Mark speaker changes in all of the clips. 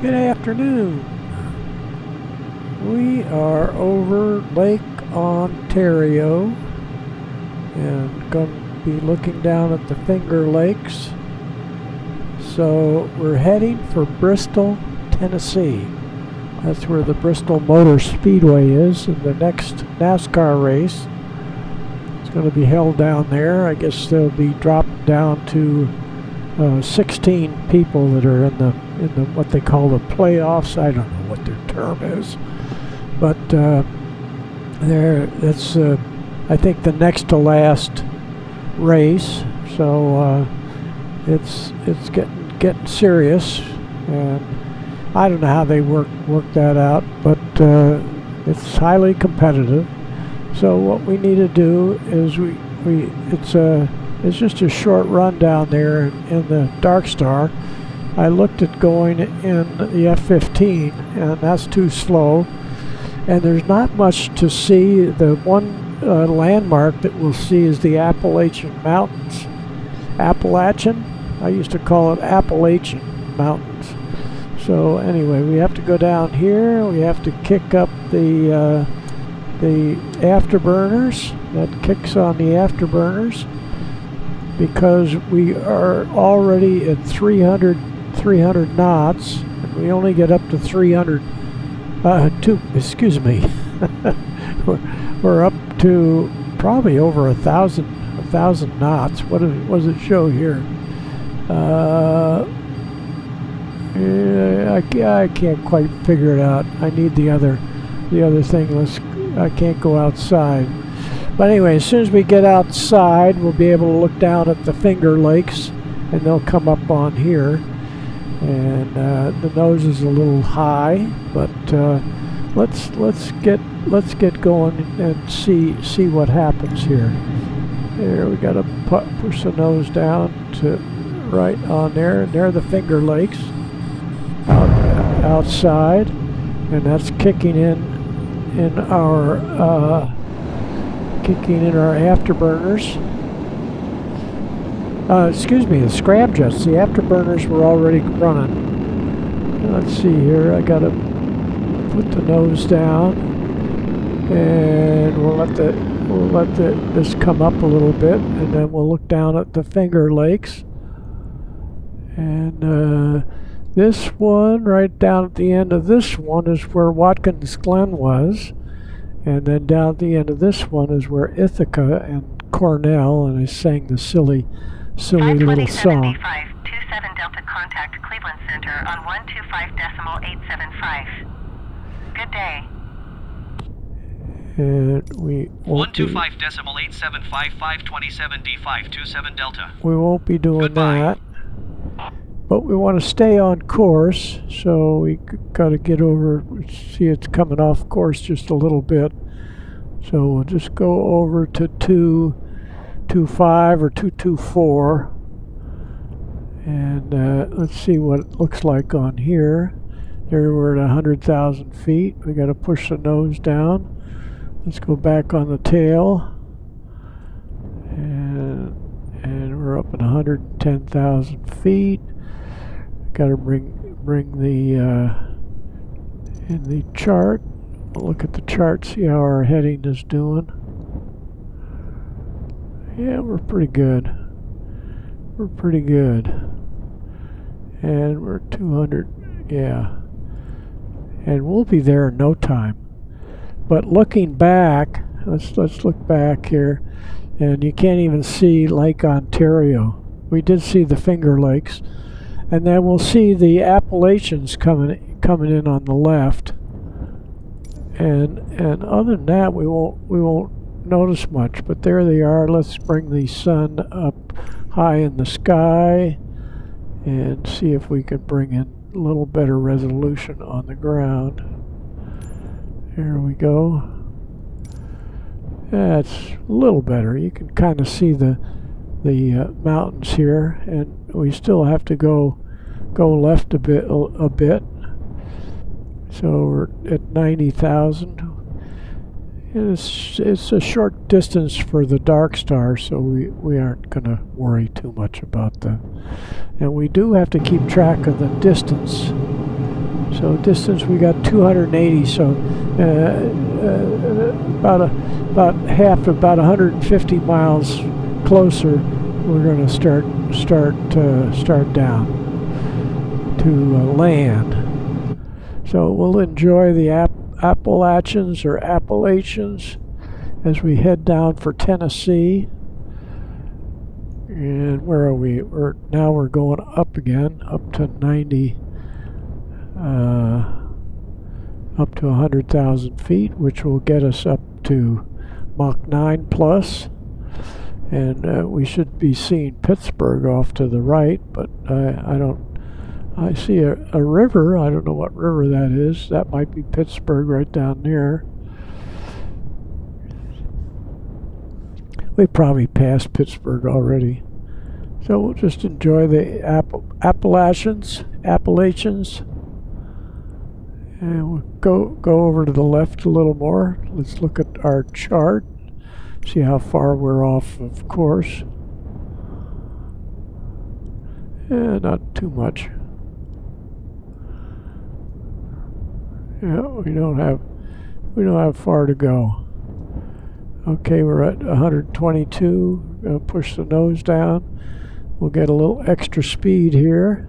Speaker 1: Good afternoon. We are over Lake Ontario and going to be looking down at the Finger Lakes. So we're heading for Bristol, Tennessee. That's where the Bristol Motor Speedway is, and the next NASCAR race is going to be held down there. I guess they'll be dropped down to 16 people that are in the what they call the playoffs. I don't know what their term is, but that's I think the next to last race. So it's getting serious, and I don't know how they work that out, but it's highly competitive. So what we need to do is it's just a short run down there in the Darkstar. I looked at going in the F-15, and that's too slow. And there's not much to see. The one landmark that we'll see is the Appalachian Mountains. Appalachian? I used to call it Appalachian Mountains. So anyway, we have to go down here. We have to kick up the afterburners. That kicks on the afterburners, because we are already at 300 knots, and we only get up to 300 excuse me we're up to probably over 1,000 knots. What does it show here? I can't quite figure it out. I need the other thing. I can't go outside. But anyway, as soon as we get outside, we'll be able to look down at the Finger Lakes, and they'll come up on here. And the nose is a little high, but let's get going and see what happens here. There, we got to push the nose down to right on there, and there are the Finger Lakes outside, and that's kicking in our afterburners. Excuse me, the scramjets. The afterburners were already running. Let's see here. I gotta put the nose down, and we'll let this come up a little bit, and then we'll look down at the Finger Lakes. And this one, right down at the end of this one, is where Watkins Glen was. And then down at the end of this one is where Ithaca and Cornell, and I sang the silly little song.
Speaker 2: 27 Delta, contact Cleveland Center on 125.875. Good day.
Speaker 1: And we won't
Speaker 3: 125.875 527 D527 Delta.
Speaker 1: We won't be doing
Speaker 3: Goodbye.
Speaker 1: that. But we want to stay on course, so we got to get over, see it's coming off course just a little bit. So we'll just go over to 225 or 224. And let's see what it looks like on here. There we're at 100,000 feet. We got to push the nose down. Let's go back on the tail. And we're up at 110,000 feet. Got to bring the in the chart. Look at the chart, see how our heading is doing. Yeah, we're pretty good. And we're 200, yeah. And we'll be there in no time. But looking back, let's look back here, and you can't even see Lake Ontario. We did see the Finger Lakes. And then we'll see the Appalachians coming in on the left, and other than that, we won't notice much. But there they are. Let's bring the sun up high in the sky, and see if we can bring in a little better resolution on the ground. There we go. That's a little better. You can kind of see the mountains here, and we still have to go left a bit. So we're at 90,000. It's a short distance for the Darkstar, so we aren't going to worry too much about that. And we do have to keep track of the distance So distance we got 280. So about half, about 150 miles closer. We're going to start down to land. So we'll enjoy the Appalachians or Appalachians as we head down for Tennessee. And where are we? Now we're going up again, up to 90, up to 100,000 feet, which will get us up to Mach 9 plus. And we should be seeing Pittsburgh off to the right, but I see a river. I don't know what river that is. That might be Pittsburgh right down there. We probably passed Pittsburgh already. So we'll just enjoy the Appalachians. And we'll go over to the left a little more. Let's look at our chart. See how far we're off of course. Not too much. Yeah, we don't have far to go. Okay, we're at 122. Gonna push the nose down. We'll get a little extra speed here.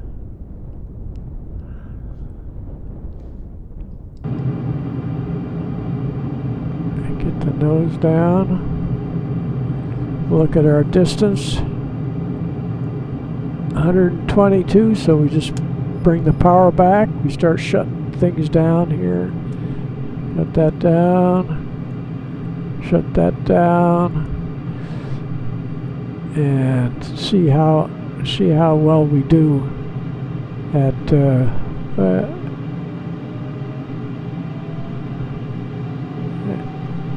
Speaker 1: Get the nose down. Look at our distance. 122, so we just bring the power back. We start shutting things down here. Shut that down. Shut that down. And see how well we do at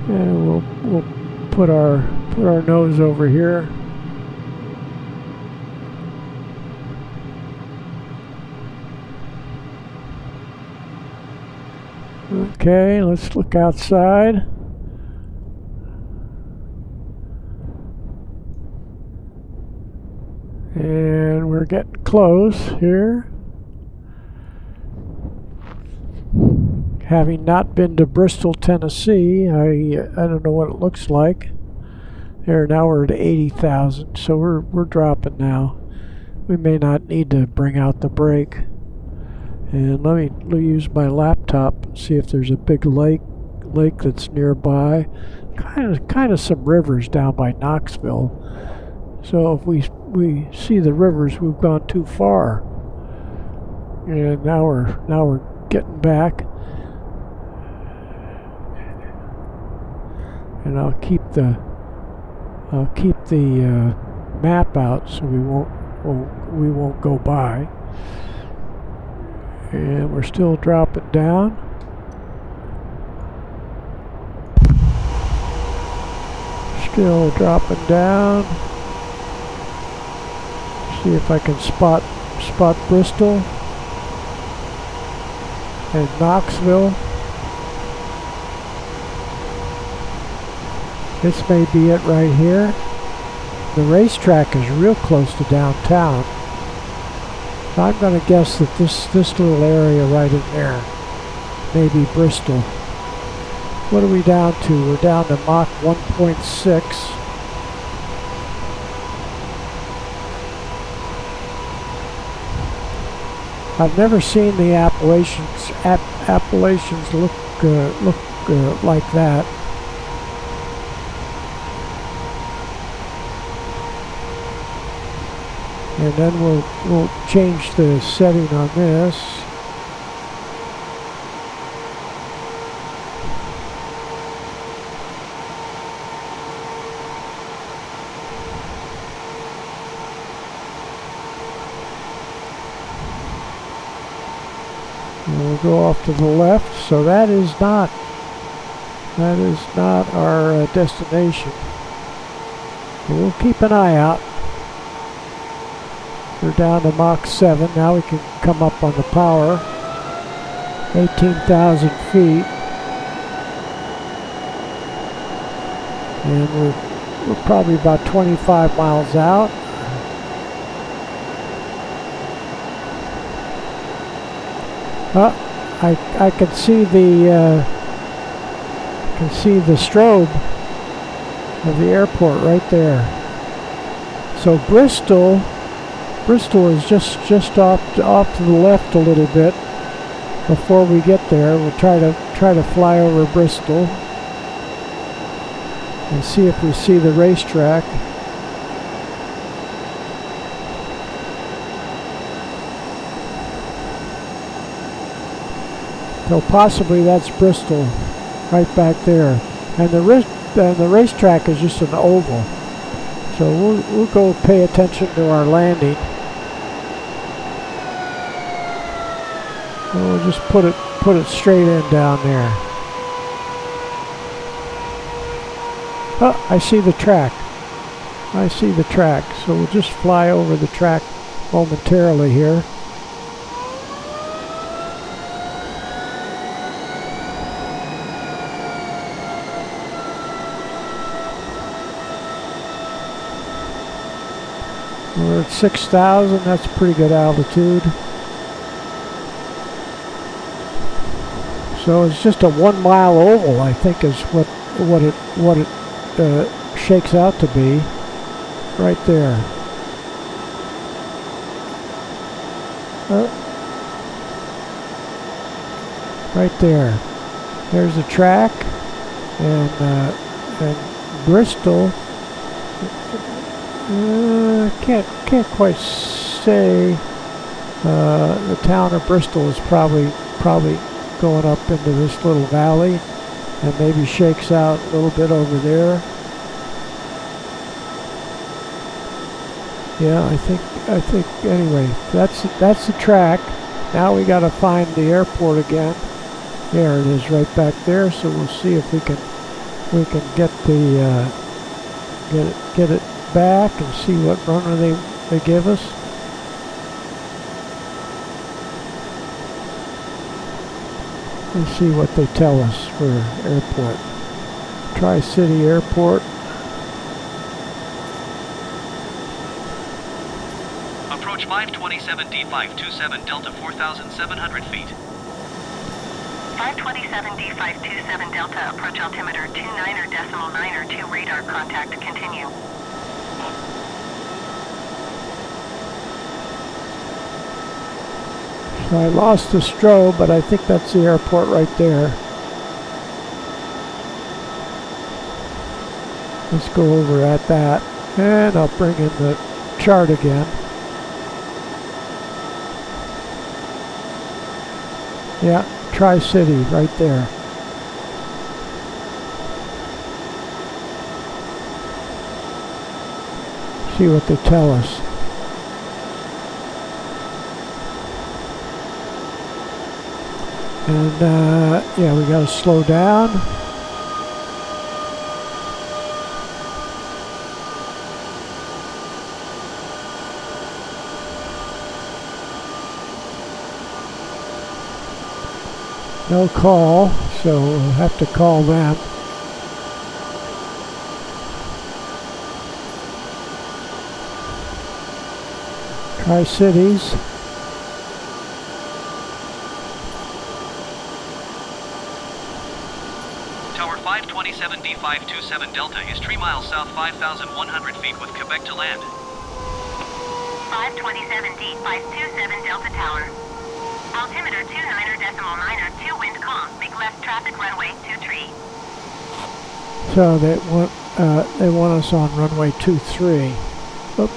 Speaker 1: and we'll put our nose over here. Okay, let's look outside. And we're getting close here. Having not been to Bristol, Tennessee, I don't know what it looks like. There, now we're at 80,000, so we're dropping now. We may not need to bring out the brake. And let me use my laptop and see if there's a big lake that's nearby. Kind of some rivers down by Knoxville. So if we see the rivers, we've gone too far. And now we're getting back. And I'll keep the map out so we won't go by. And we're still dropping down. Still dropping down. See if I can spot Bristol and Knoxville. This may be it right here. The racetrack is real close to downtown. I'm going to guess that this little area right in there may be Bristol. What are we down to? We're down to Mach 1.6. I've never seen the Appalachians look like that. And then we'll change the setting on this. And we'll go off to the left. So that is not our destination. But we'll keep an eye out. We're down to Mach 7. Now we can come up on the power. 18,000 feet. And we're probably about 25 miles out. I can see the strobe of the airport right there. So Bristol is just off to the left a little bit before we get there. We'll try to fly over Bristol and see if we see the racetrack. So possibly that's Bristol right back there, and the racetrack is just an oval. So we'll go pay attention to our landing. And we'll just put it straight in down there. Oh, I see the track. I see the track. So we'll just fly over the track momentarily here. We're at 6,000, that's pretty good altitude. So it's just a 1 mile oval, I think, is what it shakes out to be, right there. Right there. There's the track, and Bristol. Can't quite say. The town of Bristol is probably going up into this little valley, and maybe shakes out a little bit over there. Yeah, I think anyway. That's the track. Now we got to find the airport again. There it is, right back there. So we'll see if we can get get it back and see what runner they give us. Let's see what they tell us for airport. Tri-City Airport.
Speaker 3: Approach 527 D527 Delta 4,700 feet.
Speaker 2: 527 D527 Delta, approach altimeter 29.902 radar contact, continue.
Speaker 1: So I lost the strobe, but I think that's the airport right there. Let's go over at that, and I'll bring in the chart again. Yeah, Tri-City right there. See what they tell us. And yeah, we gotta slow down. No call, so we'll have to call them. Tri-Cities.
Speaker 3: Tower 527 D527 Delta is 3 miles south 5,100 feet with Quebec to land.
Speaker 2: 527 D527 Delta Tower. Altimeter 29.902 wind calm. Make left traffic runway 23.
Speaker 1: So they want us on runway 23. Oop.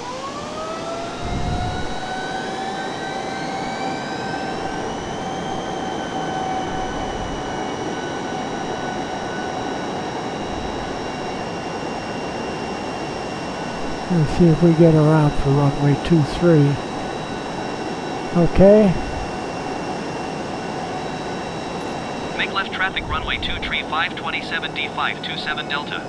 Speaker 1: Let's see if we get around for runway 23. Okay.
Speaker 3: Make left traffic runway 23 527 D527 Delta.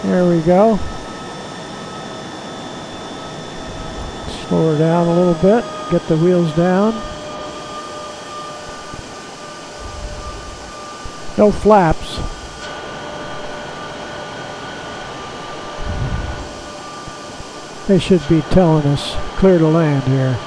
Speaker 1: There we go. Slow her down a little bit. Get the wheels down. No flaps. They should be telling us clear to land here.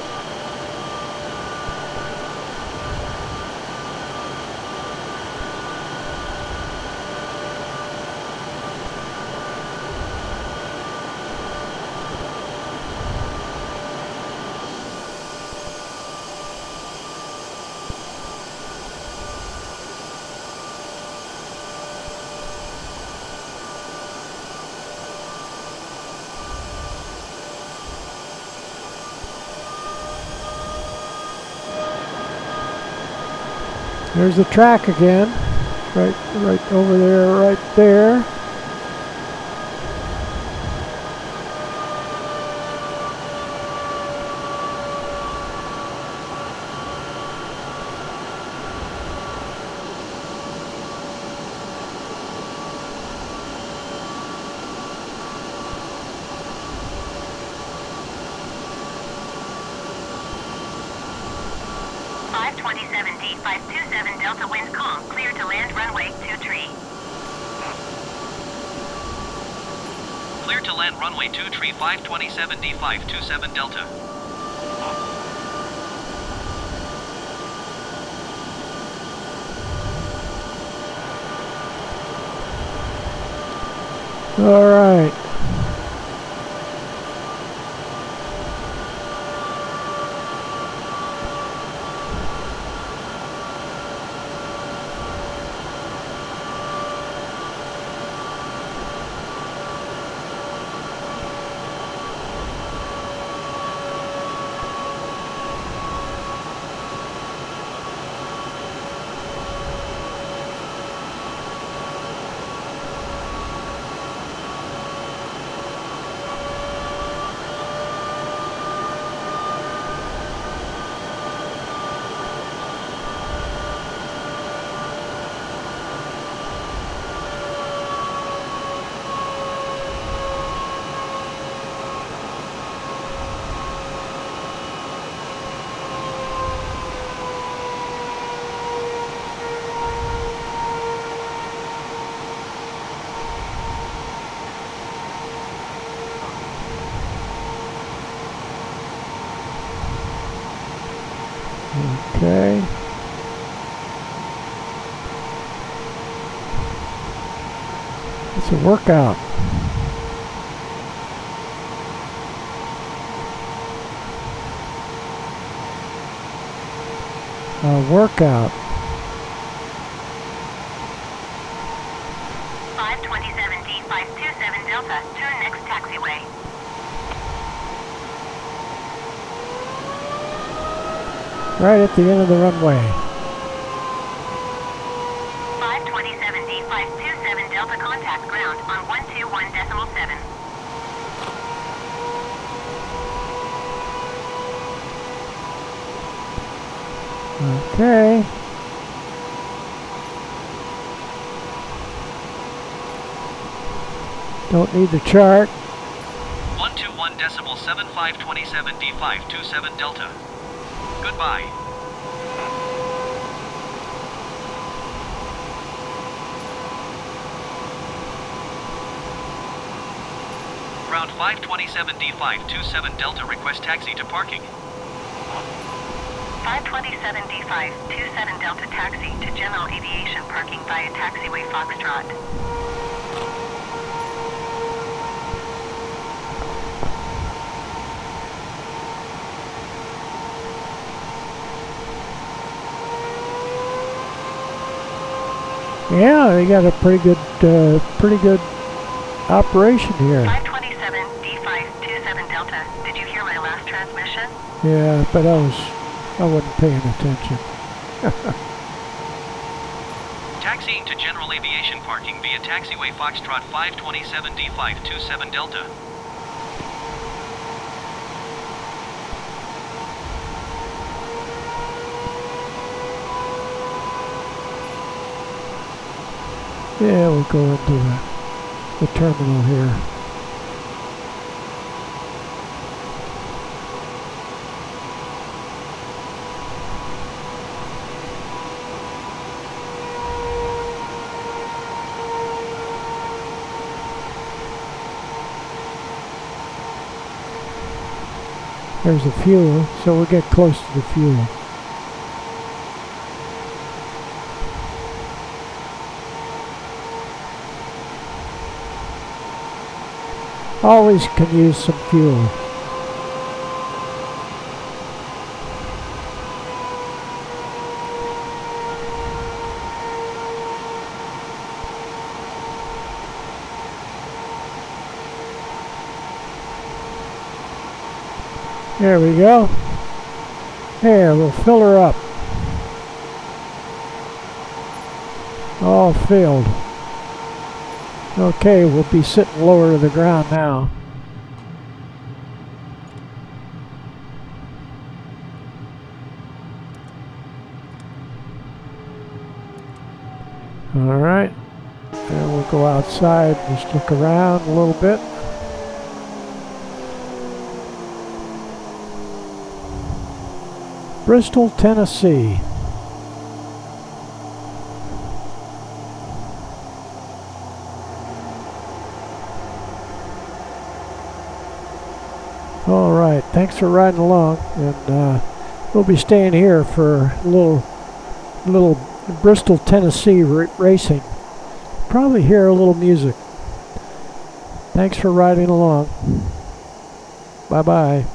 Speaker 1: There's the track again, right over there, right there.
Speaker 2: D527 Delta wind calm, clear to land runway 23.
Speaker 3: Clear to land runway 23 527 D527 Delta.
Speaker 1: All right. Okay. It's a workout. A workout.
Speaker 2: 527 D527 Delta, turn next taxiway.
Speaker 1: Right at the end of the runway.
Speaker 2: 527 D527 Delta, contact ground on 121.7.
Speaker 1: Okay. Don't need the chart.
Speaker 3: 121.7527 D527 Delta. Goodbye. Ground 527 D527 Delta, request taxi to parking.
Speaker 2: 527 D527 Delta, taxi to general aviation parking via taxiway Foxtrot.
Speaker 1: Yeah, they got a pretty good operation here.
Speaker 2: 527 D527 Delta, did you hear my last transmission?
Speaker 1: Yeah, but I wasn't paying attention.
Speaker 3: Taxiing to general aviation parking via taxiway Foxtrot 527 D527 Delta.
Speaker 1: Yeah, we'll go into the terminal here. There's the fuel, so we'll get close to the fuel. Always can use some fuel. There we go. There, we'll fill her up. All filled. Okay, we'll be sitting lower to the ground now. All right, and we'll go outside, just look around a little bit. Bristol, Tennessee. All right, thanks for riding along, and we'll be staying here for a little Bristol, Tennessee racing. Probably hear a little music. Thanks for riding along. Bye-bye.